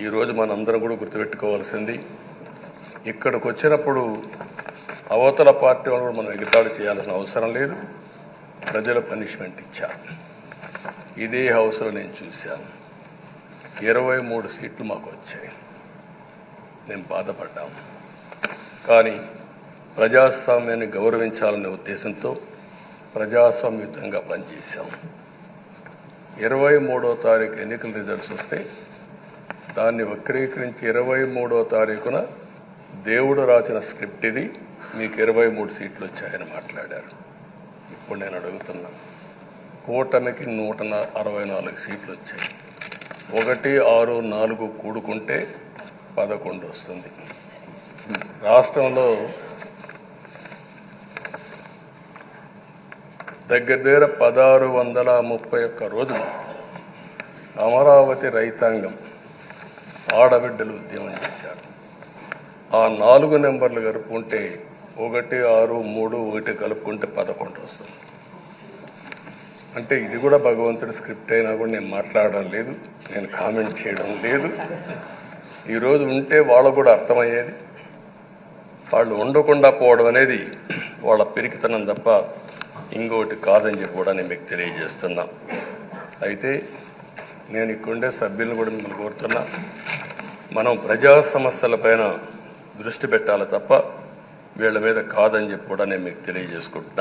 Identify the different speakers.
Speaker 1: ఈరోజు మనందరం కూడా గుర్తుపెట్టుకోవాల్సింది, ఇక్కడికి వచ్చినప్పుడు అవతల పార్టీ వాళ్ళు కూడా మనం ఎగతాళి చేయాల్సిన అవసరం లేదు. ప్రజల పనిష్మెంట్ ఇచ్చారు. ఇదే హౌస్లో నేను చూశాను. 23 సీట్లు మాకు వచ్చాయి. మేము బాధపడ్డాము. కానీ ప్రజాస్వామ్యాన్ని గౌరవించాలనే ఉద్దేశంతో ప్రజాస్వామ్యుతంగా పనిచేశాం. 23వ తారీఖు ఎన్నికల రిజల్ట్స్ వస్తే దాన్ని వక్రీకరించి 23వ తారీఖున దేవుడు రాసిన స్క్రిప్ట్ ఇది, మీకు 23 సీట్లు వచ్చాయని మాట్లాడారు. ఇప్పుడు నేను అడుగుతున్నా, కూటమికి 164 సీట్లు వచ్చాయి. 1, 6, 4 కూడుకుంటే 11 వస్తుంది. రాష్ట్రంలో దగ్గర 1631 రోజులు అమరావతి రైతాంగం ఆడబిడ్డలు ఉద్యమం చేశారు. ఆ 4 నెంబర్లు కలుపుకుంటే 1, 6, 3, 1 కలుపుకుంటే 11 వస్తుంది. అంటే ఇది కూడా భగవంతుడి స్క్రిప్ట్ అయినా కూడా నేను మాట్లాడడం లేదు, నేను కామెంట్ చేయడం లేదు. ఈరోజు ఉంటే వాళ్ళకు కూడా అర్థమయ్యేది. వాళ్ళు ఉండకుండా పోవడం అనేది వాళ్ళ పిరికితనం తప్ప ఇంకోటి కాదని చెప్పి కూడా నేను మీకు తెలియజేస్తున్నా. అయితే నేను ఇక్కడుండే సభ్యులను కూడా మిమ్మల్ని కోరుతున్నా, మనం ప్రజా సమస్యలపైన దృష్టి పెట్టాలి తప్ప వీళ్ళ మీద కాదని చెప్పి కూడా నేను మీకు తెలియజేసుకుంటున్నా.